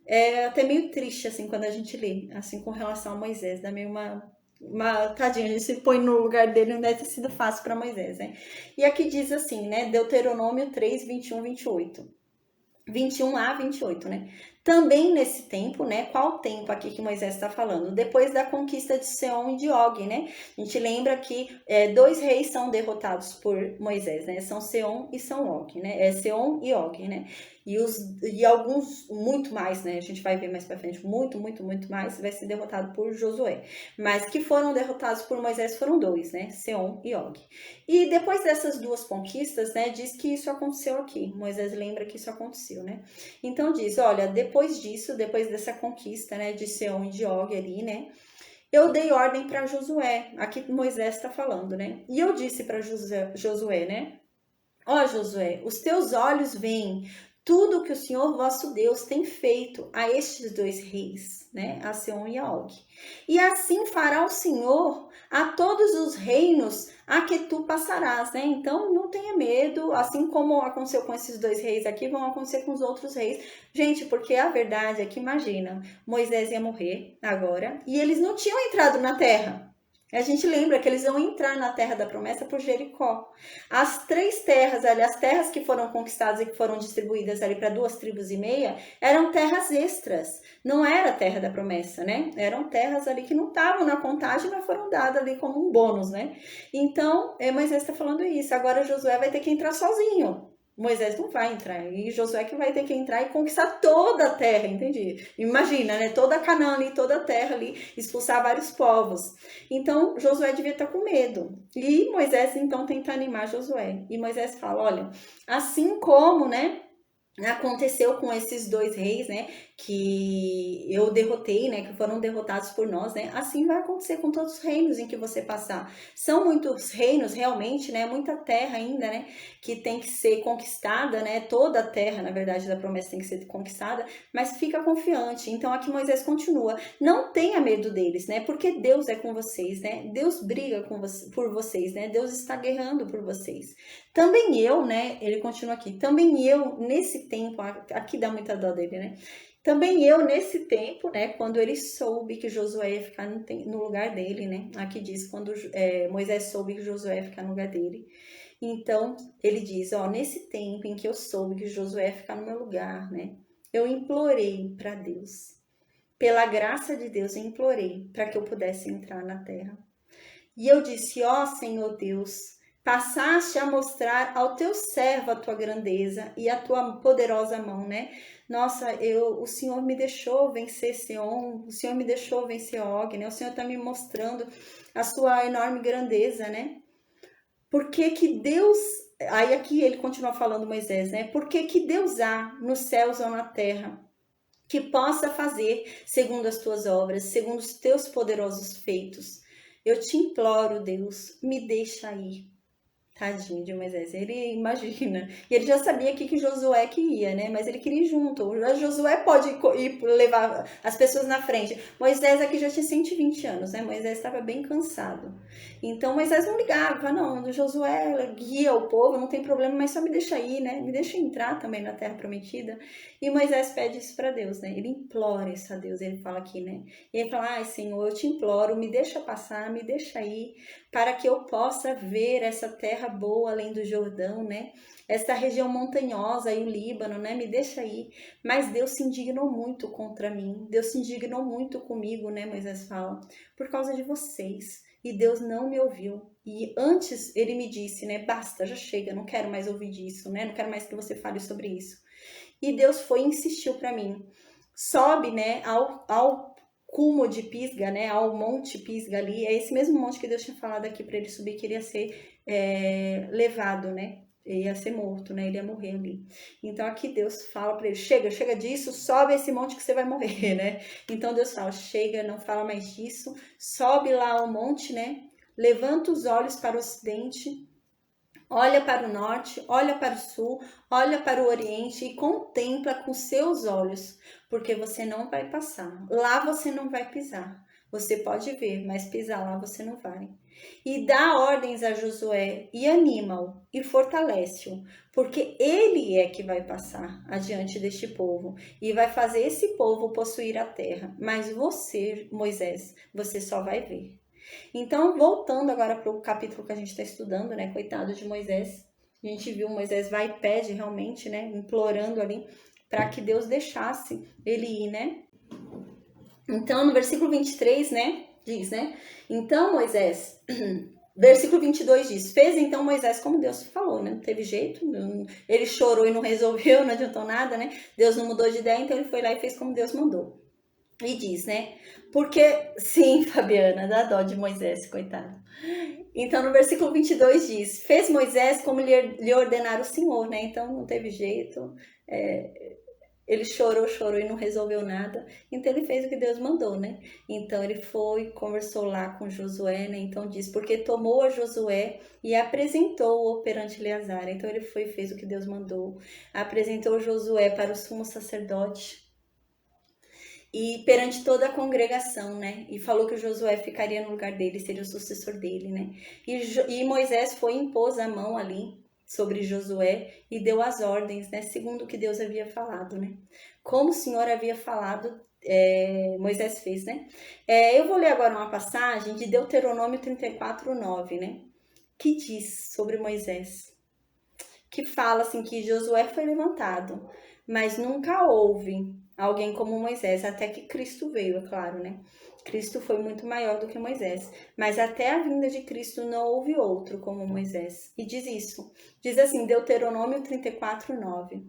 É até meio triste, assim, quando a gente lê, assim, com relação a Moisés, dá meio uma tadinha, a gente se põe no lugar dele, não deve ter sido fácil para Moisés, né? E aqui diz assim, né, Deuteronômio 3, 21, 28. 21 a 28, né? Também nesse tempo, né? Qual tempo aqui que Moisés está falando? Depois da conquista de Seom e de Og, né? A gente lembra que dois reis são derrotados por Moisés, né? São Seom e são Og, né? Seom e Og, né? E alguns, muito mais, né? A gente vai ver mais pra frente, muito mais, vai ser derrotado por Josué. Mas que foram derrotados por Moisés foram dois, né? Seom e Og. E depois dessas duas conquistas, né? Diz que isso aconteceu aqui. Moisés lembra que isso aconteceu, né? Então diz, olha, depois disso, depois dessa conquista, né? De Seom e de Og ali, né? Eu dei ordem para Josué. Aqui Moisés está falando, né? E eu disse para Josué, né? Ó Josué, os teus olhos veem tudo que o Senhor vosso Deus tem feito a estes dois reis, né? A Seom e a Og. E assim fará o Senhor a todos os reinos a que tu passarás, né? Então não tenha medo, assim como aconteceu com esses dois reis aqui, vão acontecer com os outros reis. Gente, porque a verdade é que imagina, Moisés ia morrer agora e eles não tinham entrado na terra. A gente lembra que eles vão entrar na terra da promessa por Jericó. As três terras ali, as terras que foram conquistadas e que foram distribuídas ali para 2,5 tribos, eram terras extras. Não era a terra da promessa, né? Eram terras ali que não estavam na contagem, mas foram dadas ali como um bônus, né? Então, Moisés está falando isso. Agora Josué vai ter que entrar sozinho. Moisés não vai entrar, e Josué que vai ter que entrar e conquistar toda a terra, entendi? Imagina, né? Toda a Canaã ali, toda a terra ali, expulsar vários povos. Então, Josué devia estar com medo. E Moisés, então, tenta animar Josué. E Moisés fala, olha, assim como, né? Aconteceu com esses dois reis, né, que eu derrotei, né, que foram derrotados por nós, né, assim vai acontecer com todos os reinos em que você passar. São muitos reinos, realmente, né, muita terra ainda, né, que tem que ser conquistada, né, toda a terra, na verdade, da promessa tem que ser conquistada, mas fica confiante. Então, aqui Moisés continua, não tenha medo deles, né, porque Deus é com vocês, né, Deus briga por vocês, né, Deus está guerrando por vocês. Também eu, né, ele continua aqui, também eu, nesse tempo, aqui dá muita dó dele, né, também eu, nesse tempo, né, quando ele soube que Josué ia ficar no lugar dele, né, aqui diz, quando Moisés soube que Josué ia ficar no lugar dele, Então, ele diz, ó, nesse tempo em que eu soube que Josué ia ficar no meu lugar, né? Eu implorei para Deus. Pela graça de Deus, eu implorei para que eu pudesse entrar na terra. E eu disse, ó Senhor Deus, passaste a mostrar ao teu servo a tua grandeza e a tua poderosa mão, né? Nossa, o Senhor me deixou vencer Seom, o Senhor me deixou vencer Og, né? O Senhor está me mostrando a sua enorme grandeza, né? Por que que Deus... Aí aqui ele continua falando, Moisés, né? Por que que Deus há nos céus ou na terra que possa fazer segundo as tuas obras, segundo os teus poderosos feitos? Eu te imploro, Deus, me deixa ir. Tadinho de Moisés, ele imagina. E ele já sabia que Josué que ia, né? Mas ele queria ir junto. Josué pode ir levar as pessoas na frente. Moisés aqui já tinha 120 anos, né? Moisés estava bem cansado. Então Moisés não ligava, não. Josué guia o povo, não tem problema, mas só me deixa ir, né? Me deixa entrar também na Terra Prometida. E Moisés pede isso para Deus, né? Ele implora isso a Deus, ele fala aqui, né? E ele fala, ai Senhor, eu te imploro, me deixa passar, me deixa ir, para que eu possa ver essa terra boa além do Jordão, né? Essa região montanhosa e o Líbano, né? Me deixa ir. Mas Deus se indignou muito contra mim. Deus se indignou muito comigo, né? Moisés fala, por causa de vocês. E Deus não me ouviu. E antes ele me disse, né? Basta, já chega, não quero mais ouvir disso, né? Não quero mais que você fale sobre isso. E Deus foi e insistiu para mim. Sobe, né? Ao cume de Pisga, né, ao monte Pisga ali, é esse mesmo monte que Deus tinha falado aqui para ele subir, que ele ia ser levado, né, ele ia ser morto, né, ele ia morrer ali. Então aqui Deus fala para ele, chega disso, sobe esse monte que você vai morrer, né. Então Deus fala, chega, não fala mais disso, sobe lá ao monte, né, levanta os olhos para o ocidente, olha para o norte, olha para o sul, olha para o oriente e contempla com seus olhos, porque você não vai passar. Lá você não vai pisar. Você pode ver, mas pisar lá você não vai. E dá ordens a Josué e anima-o e fortalece-o, porque ele é que vai passar adiante deste povo e vai fazer esse povo possuir a terra. Mas você, Moisés, você só vai ver. Então, voltando agora para o capítulo que a gente está estudando, né? Coitado de Moisés. A gente viu Moisés vai e pede realmente, né? Implorando ali para que Deus deixasse ele ir, né? Então, no versículo 23, né? Diz, né? Então, Moisés... Versículo 22 diz, fez então Moisés como Deus falou, né? Não teve jeito, ele chorou e não resolveu, não adiantou nada, né? Deus não mudou de ideia, então ele foi lá e fez como Deus mandou. E diz, né? Porque, sim, Fabiana, dá dó de Moisés, coitado. Então, no versículo 22 diz, fez Moisés como lhe ordenara o Senhor, né? Então, não teve jeito, ele chorou e não resolveu nada. Então, ele fez o que Deus mandou, né? Então, ele foi, conversou lá com Josué, né? Então, diz, porque tomou a Josué e apresentou-o perante Eleazar. Então, ele foi e fez o que Deus mandou. Apresentou Josué para o sumo sacerdote, e perante toda a congregação, né? E falou que o Josué ficaria no lugar dele, seria o sucessor dele, né? E Moisés foi e impôs a mão ali sobre Josué e deu as ordens, né? Segundo o que Deus havia falado, né? Como o Senhor havia falado, Moisés fez, né? Eu vou ler agora uma passagem de Deuteronômio 34:9, né? Que diz sobre Moisés, que fala assim que Josué foi levantado, mas nunca houve alguém como Moisés, até que Cristo veio, é claro, né? Cristo foi muito maior do que Moisés, mas até a vinda de Cristo não houve outro como Moisés. E diz isso, diz assim, Deuteronômio 34:9.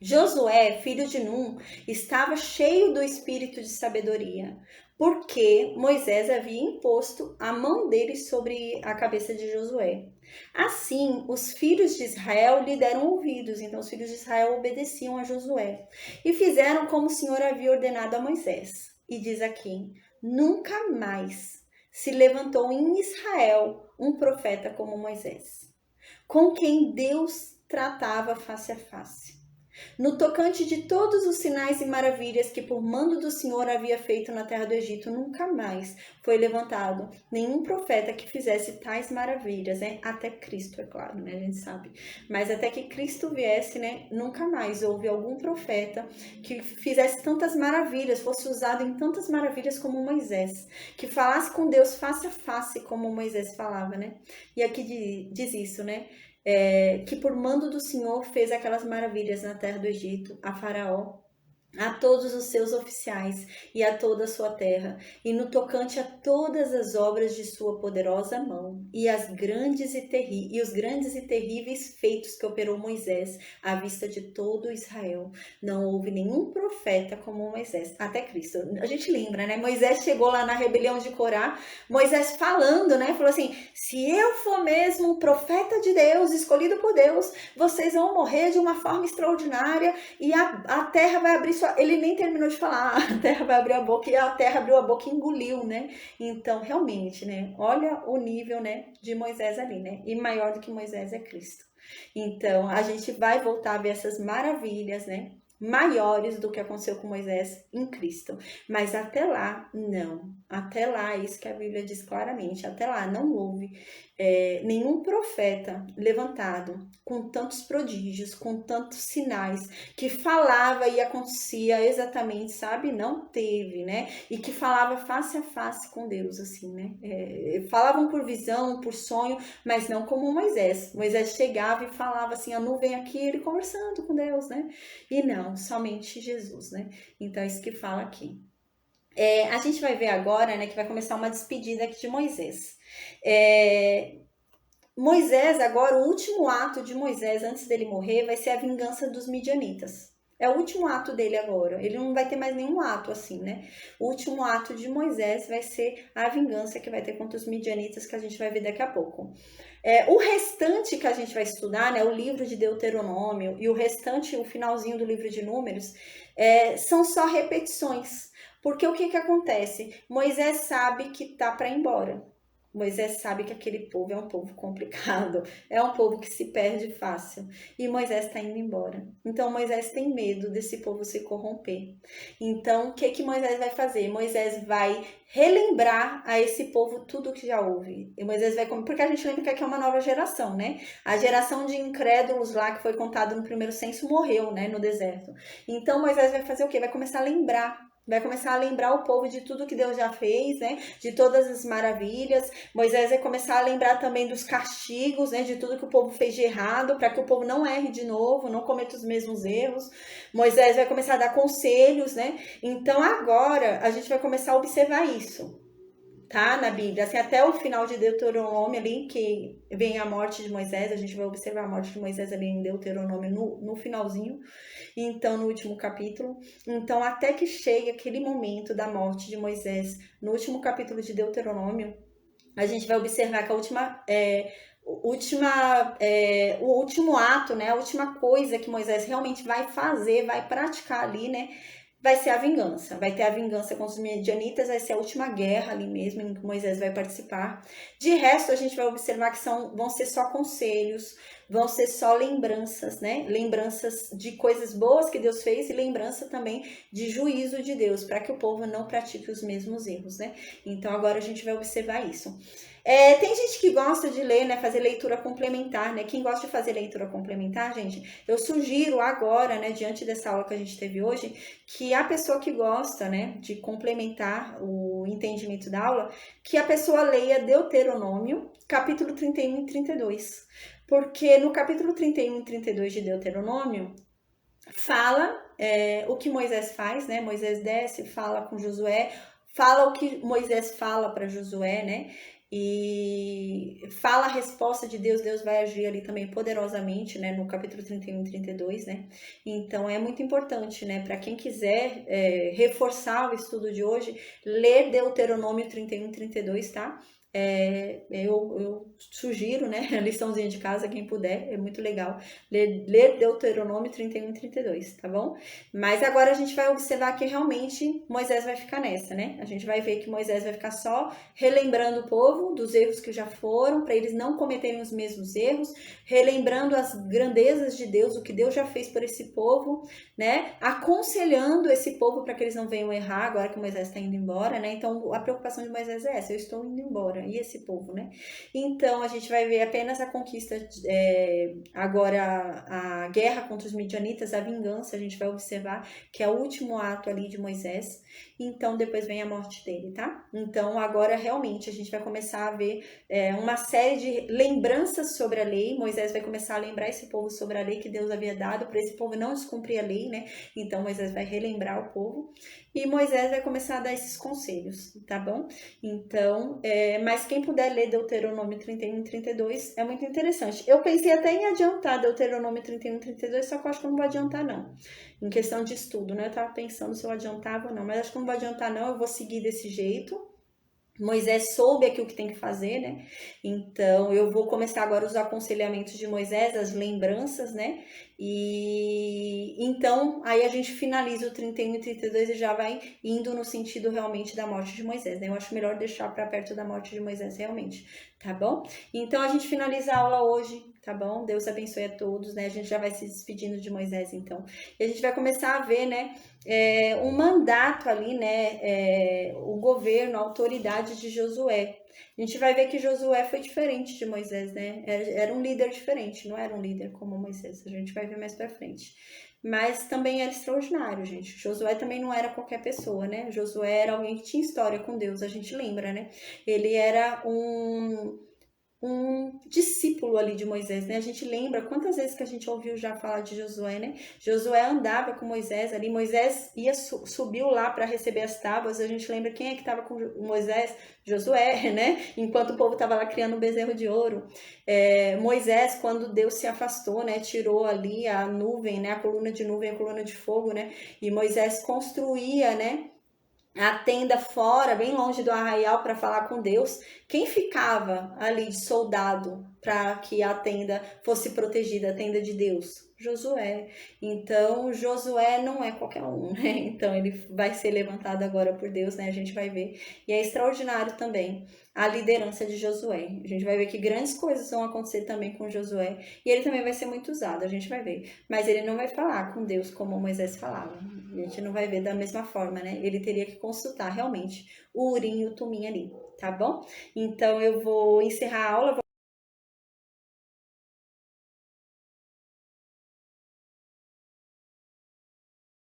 Josué, filho de Num, estava cheio do espírito de sabedoria, porque Moisés havia imposto a mão dele sobre a cabeça de Josué. Assim, os filhos de Israel lhe deram ouvidos, então os filhos de Israel obedeciam a Josué e fizeram como o Senhor havia ordenado a Moisés. E diz aqui, nunca mais se levantou em Israel um profeta como Moisés, com quem Deus tratava face a face. No tocante de todos os sinais e maravilhas que por mando do Senhor havia feito na terra do Egito, nunca mais foi levantado nenhum profeta que fizesse tais maravilhas, né? Até Cristo, é claro, né? A gente sabe. Mas até que Cristo viesse, né? Nunca mais houve algum profeta que fizesse tantas maravilhas, fosse usado em tantas maravilhas como Moisés, que falasse com Deus face a face como Moisés falava, né? E aqui diz isso, né? que por mando do Senhor fez aquelas maravilhas na terra do Egito, a Faraó, a todos os seus oficiais e a toda a sua terra, e no tocante a todas as obras de sua poderosa mão, e os grandes e terríveis feitos que operou Moisés à vista de todo Israel. Não houve nenhum profeta como Moisés, até Cristo. A gente lembra, né? Moisés chegou lá na rebelião de Corá, Moisés falando, né? Falou assim, se eu for mesmo um profeta de Deus, escolhido por Deus, vocês vão morrer de uma forma extraordinária, e a terra vai abrir sua... Ele nem terminou de falar, a terra vai abrir a boca, e a terra abriu a boca e engoliu, né? Então, realmente, né? Olha o nível, né, de Moisés ali, né? E maior do que Moisés é Cristo. Então, a gente vai voltar a ver essas maravilhas, né? Maiores do que aconteceu com Moisés em Cristo. Mas até lá, não. Até lá, isso que a Bíblia diz claramente, até lá não houve nenhum profeta levantado com tantos prodígios, com tantos sinais, que falava e acontecia exatamente, sabe? Não teve, né? E que falava face a face com Deus, assim, né? Falavam por visão, por sonho, mas não como Moisés. Moisés chegava e falava assim, a nuvem aqui, ele conversando com Deus, né? E não, somente Jesus, né? Então, é isso que fala aqui. A gente vai ver agora, né, que vai começar uma despedida aqui de Moisés. Moisés, agora, o último ato de Moisés, antes dele morrer, vai ser a vingança dos midianitas. É o último ato dele agora. Ele não vai ter mais nenhum ato assim, né? O último ato de Moisés vai ser a vingança que vai ter contra os midianitas, que a gente vai ver daqui a pouco. O restante que a gente vai estudar, né, o livro de Deuteronômio e o restante, o finalzinho do livro de Números, são só repetições. Porque o que acontece? Moisés sabe que tá para ir embora. Moisés sabe que aquele povo é um povo complicado, é um povo que se perde fácil. E Moisés está indo embora. Então Moisés tem medo desse povo se corromper. Então o que Moisés vai fazer? Moisés vai relembrar a esse povo tudo o que já houve. E Moisés vai... Porque a gente lembra que aqui é uma nova geração, né? A geração de incrédulos lá que foi contado no primeiro censo morreu, né? No deserto. Então Moisés vai fazer o quê? Vai começar a lembrar. Vai começar a lembrar o povo de tudo que Deus já fez, né? De todas as maravilhas. Moisés vai começar a lembrar também dos castigos, né? De tudo que o povo fez de errado, para que o povo não erre de novo, não cometa os mesmos erros. Moisés vai começar a dar conselhos, né? Então agora a gente vai começar a observar isso, tá? Na Bíblia, assim, até o final de Deuteronômio ali, que vem a morte de Moisés, a gente vai observar a morte de Moisés ali em Deuteronômio no finalzinho, então no último capítulo. Então até que chegue aquele momento da morte de Moisés, no último capítulo de Deuteronômio, a gente vai observar que o último ato, né, a última coisa que Moisés realmente vai fazer, vai praticar ali, né, vai ser a vingança. Vai ter a vingança com os midianitas, vai ser a última guerra ali mesmo em que Moisés vai participar. De resto, a gente vai observar que vão ser só conselhos, vão ser só lembranças, né? Lembranças de coisas boas que Deus fez e lembrança também de juízo de Deus, para que o povo não pratique os mesmos erros, né? Então agora a gente vai observar isso. Tem gente que gosta de ler, né, fazer leitura complementar, né? Quem gosta de fazer leitura complementar, gente, eu sugiro agora, né, diante dessa aula que a gente teve hoje, que a pessoa que gosta, né, de complementar o entendimento da aula, que a pessoa leia Deuteronômio, capítulo 31 e 32. Porque no capítulo 31 e 32 de Deuteronômio, fala o que Moisés faz, né? Moisés desce, fala com Josué, fala o que Moisés fala para Josué, né? E fala a resposta de Deus, Deus vai agir ali também poderosamente, né, no capítulo 31 e 32, né, então é muito importante, né, para quem quiser reforçar o estudo de hoje, ler Deuteronômio 31 e 32, tá? Eu sugiro, né, a liçãozinha de casa, quem puder, é muito legal, ler Deuteronômio 31 e 32, tá bom? Mas agora a gente vai observar que realmente Moisés vai ficar nessa, né? A gente vai ver que Moisés vai ficar só relembrando o povo dos erros que já foram, para eles não cometerem os mesmos erros, relembrando as grandezas de Deus, o que Deus já fez por esse povo, né? Aconselhando esse povo para que eles não venham errar agora que Moisés está indo embora, né? Então a preocupação de Moisés é essa, eu estou indo embora, agora? E esse povo, né? Então, a gente vai ver apenas a conquista, agora a guerra contra os midianitas, a vingança, a gente vai observar que é o último ato ali de Moisés. Então, depois vem a morte dele, tá? Então, agora realmente a gente vai começar a ver uma série de lembranças sobre a lei. Moisés vai começar a lembrar esse povo sobre a lei que Deus havia dado para esse povo não descumprir a lei, né? Então, Moisés vai relembrar o povo e Moisés vai começar a dar esses conselhos, tá bom? Então, mas quem puder ler Deuteronômio 31 e 32 é muito interessante. Eu pensei até em adiantar Deuteronômio 31 e 32, só que eu acho que eu não vou adiantar, não. Em questão de estudo, né? Eu tava pensando se eu adiantava ou não, mas acho que eu não vou adiantar, não. Eu vou seguir desse jeito. Moisés soube aqui o que tem que fazer, né? Então, eu vou começar agora os aconselhamentos de Moisés, as lembranças, né? E então, aí a gente finaliza o 31 e 32 e já vai indo no sentido realmente da morte de Moisés, né? Eu acho melhor deixar para perto da morte de Moisés realmente, tá bom? Então, a gente finaliza a aula hoje, tá bom? Deus abençoe a todos, né? A gente já vai se despedindo de Moisés, então. E a gente vai começar a ver, né? Um mandato ali, né? O governo, a autoridade de Josué. A gente vai ver que Josué foi diferente de Moisés, né? Era um líder diferente, não era um líder como Moisés. A gente vai ver mais pra frente. Mas também era extraordinário, gente. Josué também não era qualquer pessoa, né? Josué era alguém que tinha história com Deus, a gente lembra, né? Ele era um discípulo ali de Moisés, né? A gente lembra quantas vezes que a gente ouviu já falar de Josué, né? Josué andava com Moisés ali, Moisés subiu lá para receber as tábuas, a gente lembra quem é que estava com Moisés? Josué, né? Enquanto o povo estava lá criando um bezerro de ouro. Moisés, quando Deus se afastou, né? Tirou ali a nuvem, né? A coluna de nuvem, a coluna de fogo, né? E Moisés construía, né? A tenda fora, bem longe do arraial, para falar com Deus. Quem ficava ali de soldado para que a tenda fosse protegida, a tenda de Deus? Josué. Então, Josué não é qualquer um, né? Então, ele vai ser levantado agora por Deus, né? A gente vai ver. E é extraordinário também a liderança de Josué. A gente vai ver que grandes coisas vão acontecer também com Josué. E ele também vai ser muito usado, a gente vai ver. Mas ele não vai falar com Deus como Moisés falava. A gente não vai ver da mesma forma, né? Ele teria que consultar realmente o Urim e o Tumim ali, tá bom? Então eu vou encerrar a aula.